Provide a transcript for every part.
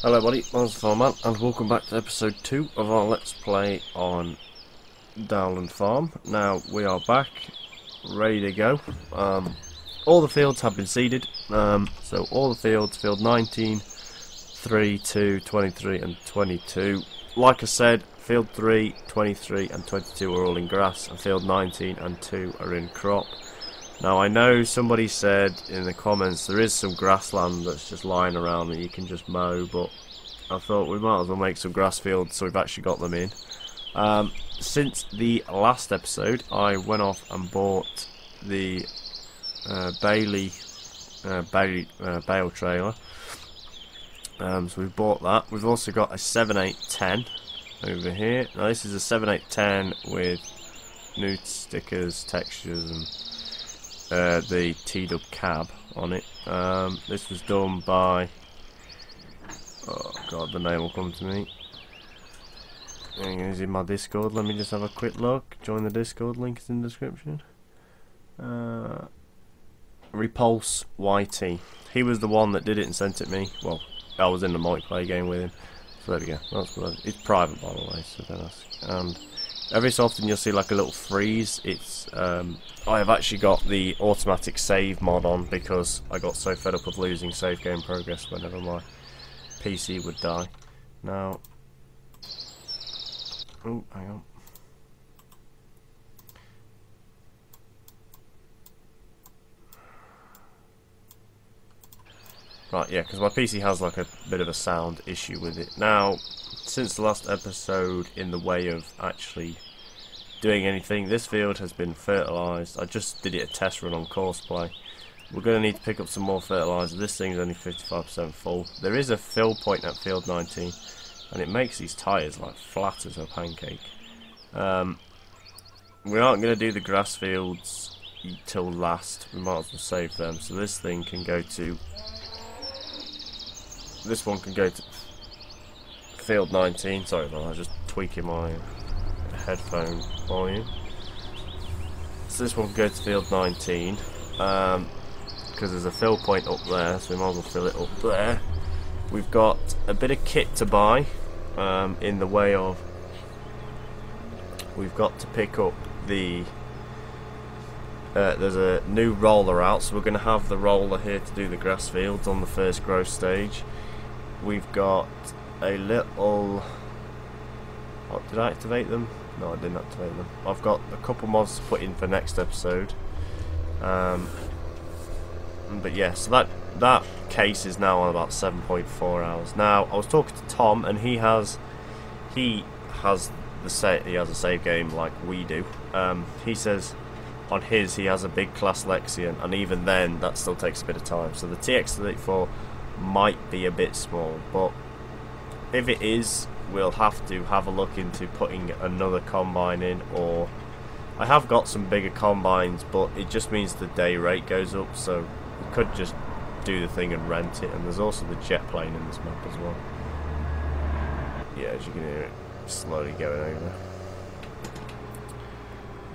Hello buddy, I'm Farman and welcome back to episode 2 of our Let's Play on Dowland Farm. Now we are back, ready to go. All the fields have been seeded, so all the fields, field 19, 3, 2, 23 and 22. Like I said, field 3, 23 and 22 are all in grass and field 19 and 2 are in crop. Now I know somebody said in the comments there is some grassland that's just lying around that you can just mow, but I thought we might as well make some grass fields so we've actually got them in. Since the last episode I went off and bought the bale trailer, so we've bought that. We've also got a 7810 over here. Now this is a 7810 with new stickers, textures and the T-dub cab on it. This was done by, oh god, the name will come to me. Is in my Discord. Let me just have a quick look. Join the Discord, link is in the description. Repulse YT. He was the one that did it and sent it me. Well, I was in the multiplayer game with him. So there we go. That's what it's private, by the way, so don't ask. And every so often you'll see like a little freeze. It's I have actually got the automatic save mod on because I got so fed up of losing save game progress whenever my PC would die. Now, oh, hang on. Right, yeah, because my PC has like a bit of a sound issue with it. Now, since the last episode, in the way of actually doing anything, this field has been fertilised. I just did it a test run on Courseplay. We're going to need to pick up some more fertiliser. This thing's only 55% full. There is a fill point at field 19, and it makes these tyres like flat as a pancake. We aren't going to do the grass fields till last. We might as well save them. So this thing can go to... This one can go to field 19. Sorry about that, I was just tweaking my headphone volume. So this one can go to field 19 because there's a fill point up there, so we might as well fill it up there. We've got a bit of kit to buy in the way of we've got to pick up the there's a new roller out, so we're going to have the roller here to do the grass fields on the first growth stage. We've got a little... Oh, did I activate them? No, I didn't activate them. I've got a couple mods to put in for next episode. But yeah, so that case is now on about 7.4 hours. Now, I was talking to Tom, and he has a save game like we do. He says on his he has a big class Lexion, and even then that still takes a bit of time. So the TX34 might be a bit small, but if it is, we'll have to have a look into putting another combine in, or I have got some bigger combines, but it just means the day rate goes up, so we could just do the thing and rent it. And there's also the jet plane in this map as well. Yeah, as you can hear it slowly going over.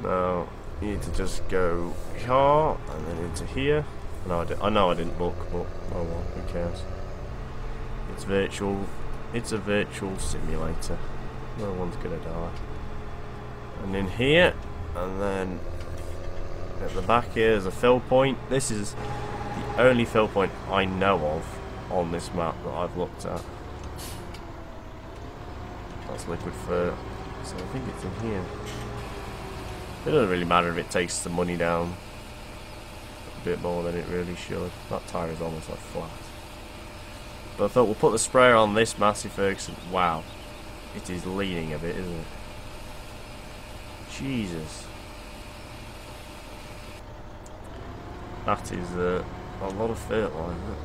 Now you need to just go here and then into here. No, I know I didn't look, but oh well, who cares? It's virtual. It's a virtual simulator. No one's gonna die. And in here, and then at the back here is a fill point. This is the only fill point I know of on this map that I've looked at. That's liquid fur, so I think it's in here. It doesn't really matter if it takes the money down a bit more than it really should. That tyre is almost like flat. But I thought we'll put the sprayer on this Massey Ferguson. Wow, it is leaning a bit, isn't it? Jesus, that is a lot of fertiliser.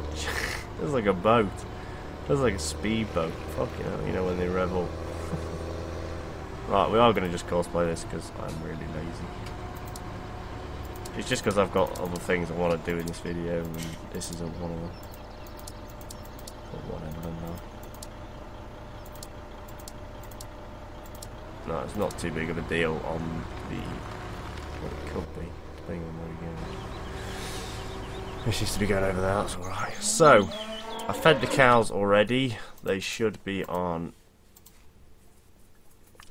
It's like a boat. It's like a speedboat. Fucking hell, you know when they rev up. Right, we are going to just cosplay this because I'm really lazy. It's just because I've got other things I want to do in this video, and this isn't one of them. But whatever, no, it's not too big of a deal on the what it could be, depending on where you go. This used to be going over there, that's alright. So, I fed the cows already. They should be on.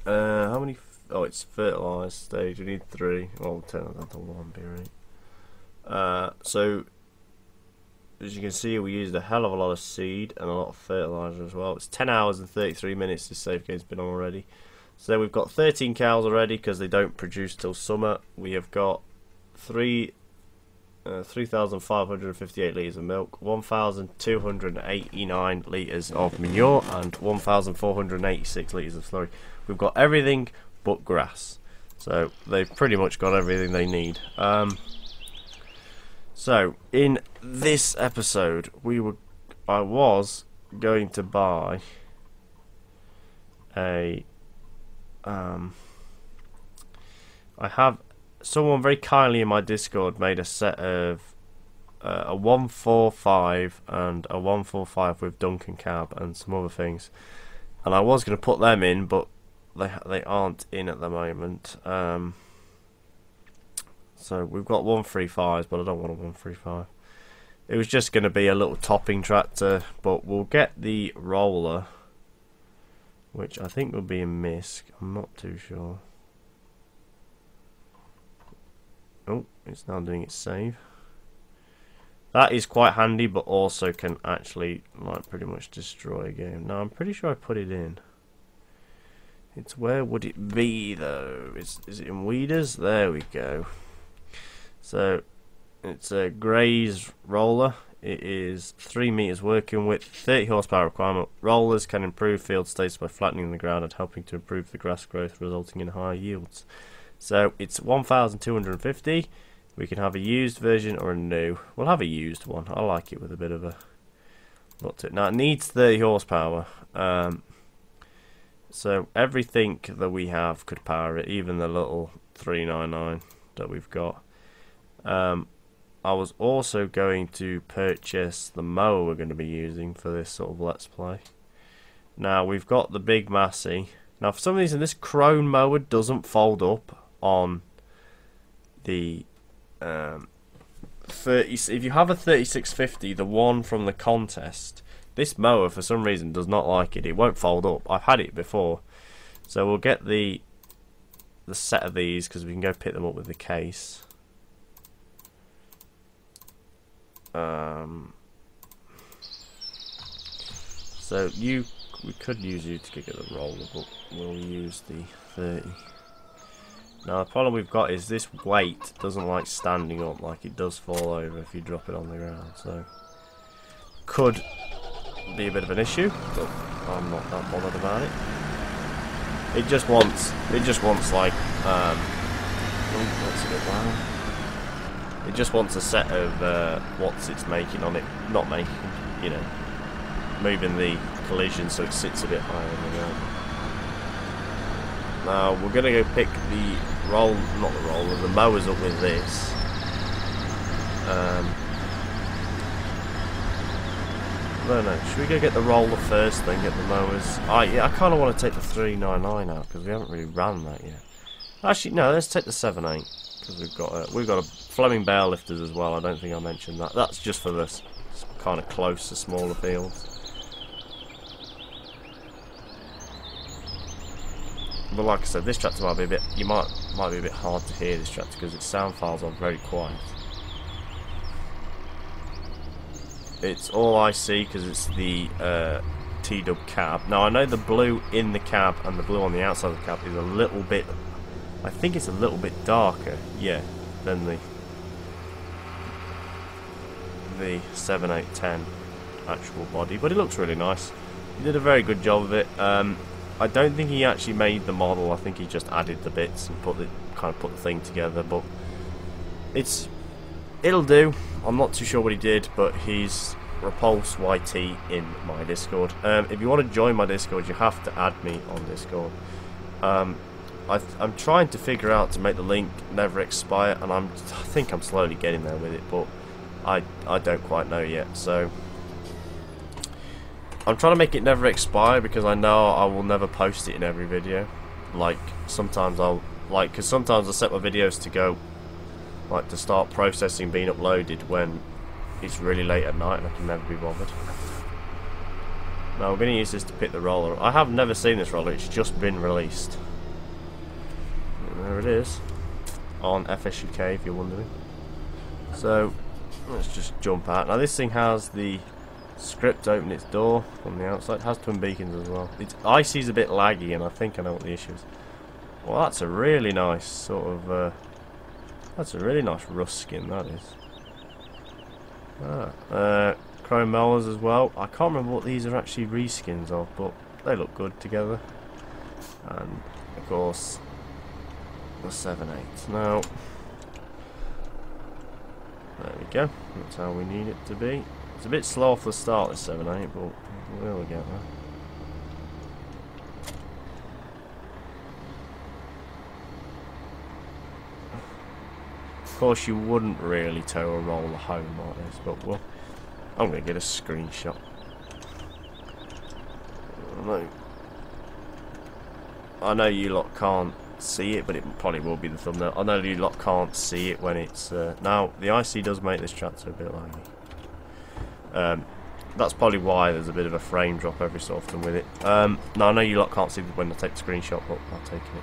How many? Oh, it's fertilized stage. We need 3. Well, 10 of that, 1 be right. So, as you can see, we used a hell of a lot of seed and a lot of fertilizer as well. It's 10 hours and 33 minutes this save game's been on already. So we've got 13 cows already because they don't produce till summer. We have got 3,558 litres of milk, 1,289 litres of manure, and 1,486 litres of slurry. We've got everything but grass, so they've pretty much got everything they need. So in this episode, I was going to buy a I have someone very kindly in my Discord made a set of a 145 and a 145 with Duncan cab and some other things, and I was going to put them in, but they aren't in at the moment. So we've got 135s, but I don't want a 135. It was just going to be a little topping tractor, but we'll get the roller, which I think will be a misc. I'm not too sure. Oh, it's now doing its save. That is quite handy, but also can actually like pretty much destroy a game. Now I'm pretty sure I put it in. It's where would it be though? Is it in weeders? There we go. So it's a Gray's roller. It is 3 meters working width, 30 horsepower requirement. Rollers can improve field status by flattening the ground and helping to improve the grass growth, resulting in higher yields. So it's 1,250. We can have a used version or a new. We'll have a used one. I like it with a bit of a look to it. Now it needs 30 horsepower. So everything that we have could power it, even the little 399 that we've got. I was also going to purchase the mower we're going to be using for this sort of let's play. Now we've got the big Massey. Now for some reason this Crone mower doesn't fold up on the 30. If you have a 3650, the one from the contest, this mower for some reason does not like it. It won't fold up. I've had it before, so we'll get the set of these because we can go pick them up with the case. So we could use you to get the roller, but we'll use the 30. Now the problem we've got is this weight doesn't like standing up, like it does fall over if you drop it on the ground, so could be a bit of an issue, but I'm not that bothered about it. It just wants like oh, that's a bit loud. It just wants a set of watts it's making on it, not making, you know, moving the collision so it sits a bit higher than the ground. Now we're gonna go pick the the mowers up with this. No, should we go get the roller first, then get the mowers? Yeah, I kind of want to take the 399 out because we haven't really ran that yet. Actually, no, let's take the 78 because we've got a Fleming bale lifters as well. I don't think I mentioned that. That's just for this kind of closer, smaller fields. But like I said, this tractor might be a bit. Might be a bit hard to hear this tractor because its sound files are very quiet. It's all I see because it's the T-dub cab. Now I know the blue in the cab and the blue on the outside of the cab is a little bit. I think it's a little bit darker, yeah, than the 7810 actual body, but it looks really nice. He did a very good job of it. I don't think he actually made the model. I think he just added the bits and put the thing together. But it'll do. I'm not too sure what he did, but he's Repulse YT in my Discord. If you want to join my Discord, you have to add me on Discord. I'm trying to figure out to make the link never expire, and I think I'm slowly getting there with it, but I don't quite know yet. So I'm trying to make it never expire because I know I will never post it in every video. Like sometimes because sometimes I set my videos to go, like to start processing being uploaded when it's really late at night and I can never be bothered. Now we're going to use this to pick the roller. I have never seen this roller, it's just been released. And there it is. On FSUK, if you're wondering. So, let's just jump out. Now this thing has the script open its door from the outside. It has twin beacons as well. Its IC's a bit laggy, and I think I know what the issue is. Well, that's a really nice sort of... that's a really nice rust skin, that is. Chrome molars as well. I can't remember what these are actually reskins of, but they look good together. And, of course, the 7.8. Now, there we go. That's how we need it to be. It's a bit slow off the start, this 7.8, but we'll get there. Of course, you wouldn't really tow a roller home like this, but well, I'm going to get a screenshot. I know you lot can't see it, but it probably will be the thumbnail. I know you lot can't see it when it's... now, the IC does make this tractor a bit laggy. That's probably why there's a bit of a frame drop every so often with it. Now, I know you lot can't see when I take the screenshot, but I'll take it.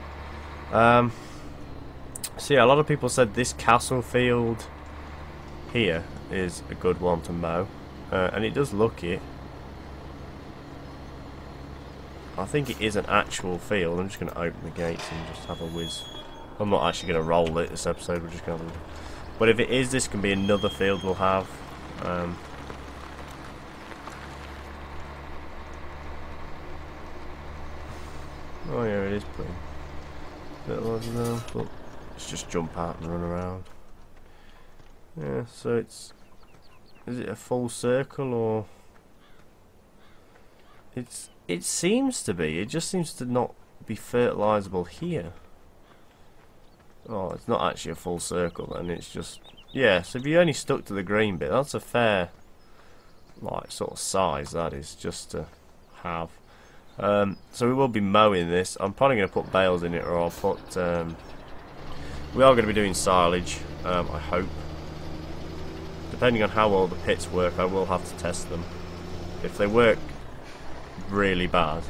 So yeah, a lot of people said this castle field here is a good one to mow. And it does look it. I think it is an actual field. I'm just going to open the gates and just have a whiz. I'm not actually going to roll it this episode, we're just going to... But if it is, this can be another field we'll have. Oh yeah, it is pretty. Bit larger now, but let's just jump out and run around. Yeah, so it's... Is it a full circle or... It seems to be. It just seems to not be fertilizable here. Oh, it's not actually a full circle then, it's just... Yeah, so if you only stuck to the green bit, that's a fair, like, sort of size, that is, just to have. So we will be mowing this. I'm probably going to put bales in it, or I'll put... we are going to be doing silage, I hope. Depending on how well the pits work, I will have to test them. If they work really bad...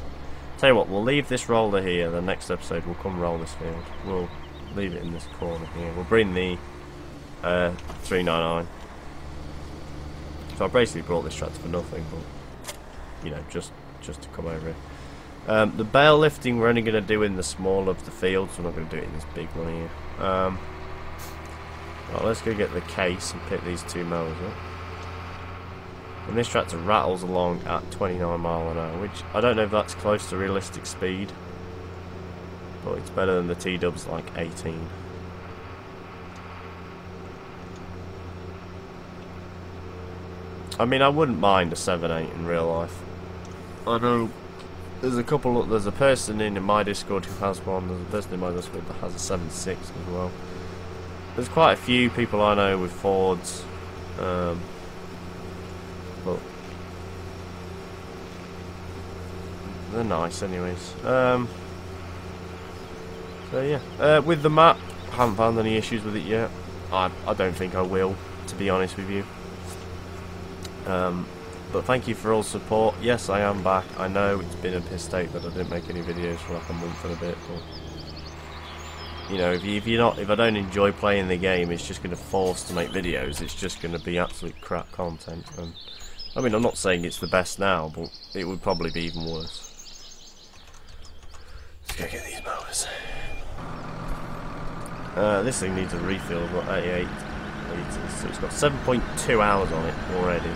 Tell you what, we'll leave this roller here, the next episode we'll come roll this field. We'll leave it in this corner here. We'll bring the 399. So I basically brought this tractor for nothing, but you know, just to come over here. The bale lifting we're only going to do in the small of the fields. We're not going to do it in this big one here. Well, let's go get the case and pick these two mowers up. And this tractor rattles along at 29 miles an hour, which I don't know if that's close to realistic speed, but it's better than the T-dubs like 18. I mean, I wouldn't mind a 7.8 in real life. I know there's a person in my Discord who has one, there's a person in my Discord that has a 7.6 as well. There's quite a few people I know with Fords, but they're nice anyways. So yeah, with the map, I haven't found any issues with it yet. I don't think I will, to be honest with you. But thank you for all support. Yes, I am back. I know it's been a piss take that I didn't make any videos for like a month and a bit, but you know, if I don't enjoy playing the game, it's just going to force to make videos. It's just going to be absolute crap content. And I mean, I'm not saying it's the best now, but it would probably be even worse. Let's go get these mowers. This thing needs a refill of what, 88 litres, so it's got 7.2 hours on it already.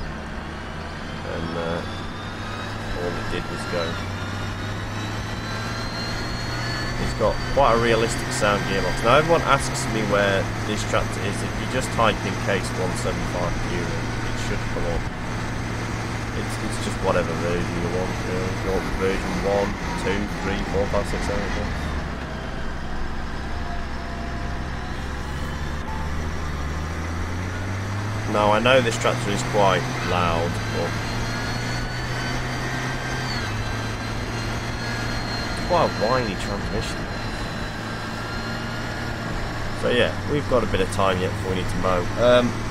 And all it did was go. It's got quite a realistic sound gearbox. Now everyone asks me where this tractor is. If you just type in case 175 Euro, it should come up. It's just whatever version you want. If you want version 1, 2, 3, 4, 5, 6, 7, 8. Now I know this tractor is quite loud, but it's quite a whiny transmission. So yeah, we've got a bit of time yet before we need to mow.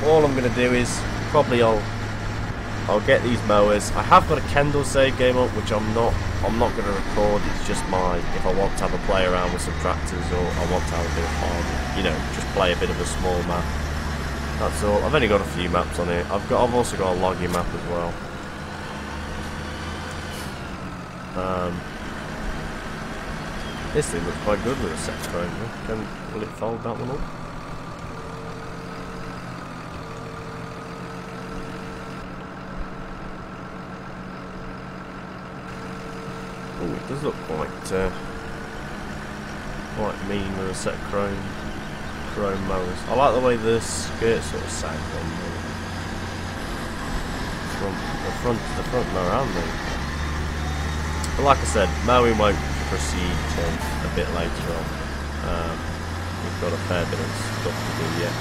All I'm going to do is probably I'll I'll get these mowers. I have got a Kendall save game up, which I'm not going to record. It's just if I want to have a play around with some tractors, or I want to have a bit of fun, you know, just play a bit of a small map. That's all. I've only got a few maps on it. I've also got a logging map as well. This thing looks quite good with a set chrome. Will it fold that one up? Oh, it does look quite mean with a set of chrome mowers. I like the way the skirt sort of sag on the front mower and the. But like I said, mowing won't proceed till a bit later on. We've got a fair bit of stuff to do yet.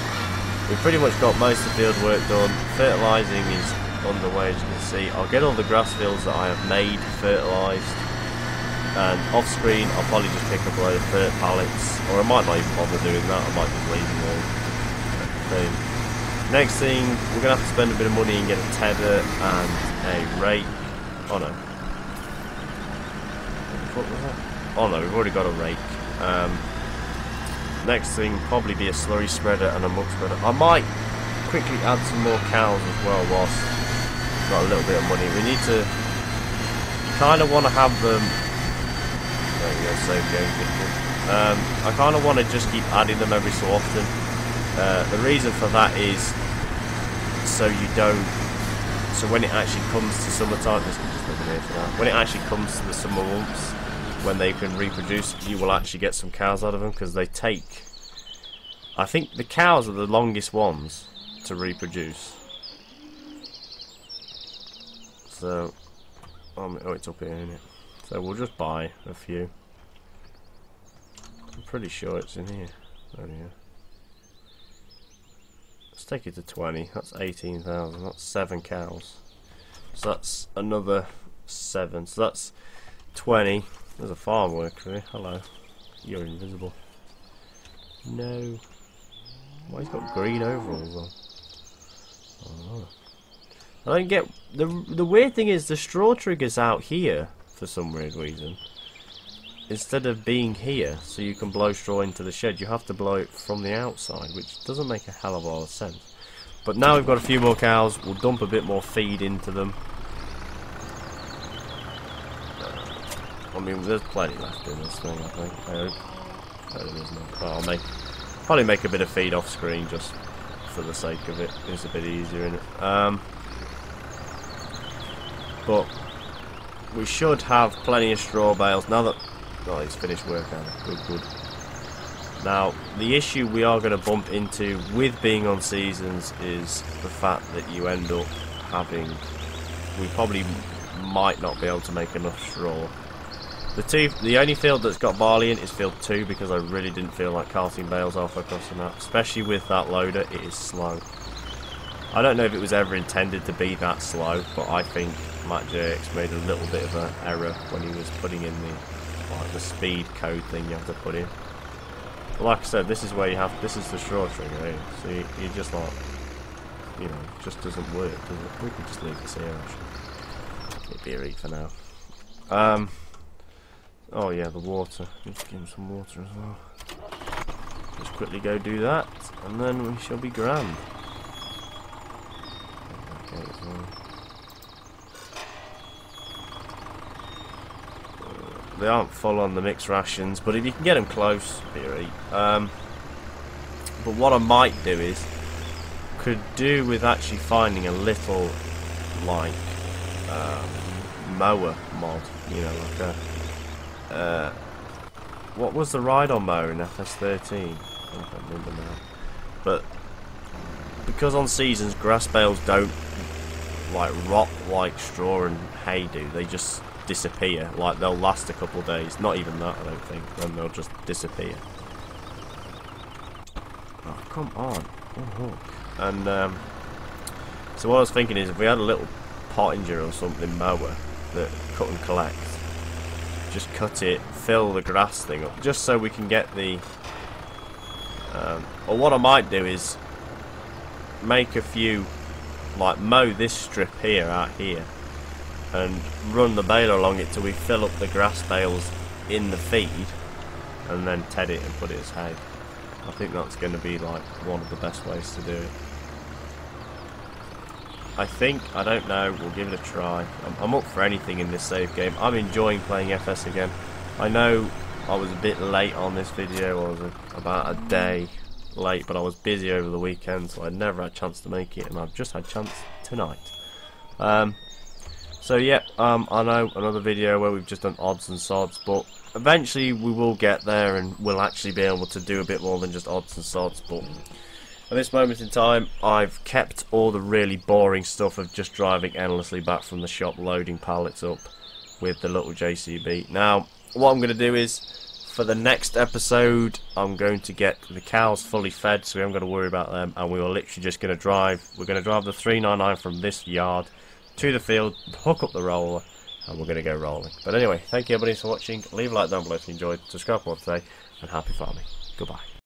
We've pretty much got most of the field work done. Fertilizing is underway, as you can see. I'll get all the grass fields that I have made fertilized. And off screen, I'll probably just pick up a load of fert pallets, or I might not even bother doing that. I might just leave them all. Next thing, we're gonna have to spend a bit of money and get a tether and a rake. Oh no. What was that? Oh no, we've already got a rake. Next thing, probably be a slurry spreader and a muck spreader. I might quickly add some more cows as well whilst we've got a little bit of money. We need to kind of want to have them. There we go, save game picture. I kind of want to just keep adding them every so often. The reason for that is so you don't. So when it actually comes to summertime, just looking here for that. When it actually comes to the summer months, when they can reproduce, you will actually get some cows out of them because they take. I think the cows are the longest ones to reproduce. So, oh, it's up here, isn't it? So we'll just buy a few. I'm pretty sure it's in here. Oh yeah. Let's take it to 20. That's 18,000. That's 7 cows. So that's another 7. So that's 20. There's a farm worker here. Hello. You're invisible. No. Why he's got green overalls on? Oh. I don't get the weird thing is the straw trigger's out here for some weird reason. Instead of being here, so you can blow straw into the shed, you have to blow it from the outside, which doesn't make a hell of a lot of sense. But now we've got a few more cows, we'll dump a bit more feed into them. I mean, there's plenty left in this thing, I think. I hope. No, there isn't. I'll probably make a bit of feed off screen just for the sake of it. It's a bit easier, isn't it? But we should have plenty of straw bales now that. Oh, he's finished work on it. Good. Now, the issue we are going to bump into with being on seasons is the fact that you end up having. We probably might not be able to make enough straw. The only field that's got barley in is field 2 because I really didn't feel like casting bales off across the map. Especially with that loader, it is slow. I don't know if it was ever intended to be that slow, but I think Matt JX made a little bit of an error when he was putting in the speed code thing you have to put in. But like I said, this is where you have. This is the straw trigger here. So you just like, you know, it just doesn't work, does it? We can just leave this here actually. It'd be a read for now. Oh yeah, the water. Need to give him some water as well. Just quickly go do that, and then we shall be grand. Okay, as well. They aren't full on the mixed rations, but if you can get them close, be a read. But what I might do is, could do with actually finding a little, like, mower mod, you know, like a. What was the ride-on mower in Fs17? I don't remember now. But because on seasons grass bales don't like rot like straw and hay do, they just disappear. Like they'll last a couple of days. Not even that, I don't think. Then they'll just disappear. Oh come on! Oh, and so what I was thinking is if we had a little pottinger or something mower that cut and collect. Just cut it, fill the grass thing up, just so we can get the. Or what I might do is make a few like mow this strip here out here and run the baler along it till we fill up the grass bales in the feed, and then ted it and put it as hay. I think that's going to be like one of the best ways to do it. I don't know, we'll give it a try. I'm up for anything in this save game. I'm enjoying playing FS again. I know I was a bit late on this video, I was about a day late, but I was busy over the weekend, so I never had a chance to make it, and I've just had a chance tonight. So yeah, I know another video where we've just done odds and sods, but eventually we will get there and we'll actually be able to do a bit more than just odds and sods. But at this moment in time, I've kept all the really boring stuff of just driving endlessly back from the shop, loading pallets up with the little JCB. Now, what I'm going to do is, for the next episode, I'm going to get the cows fully fed, so we haven't got to worry about them, and we are literally just going to drive. We're going to drive the 399 from this yard to the field, hook up the roller, and we're going to go rolling. But anyway, thank you everybody for watching. Leave a like down below if you enjoyed. Subscribe for more today, and happy farming. Goodbye.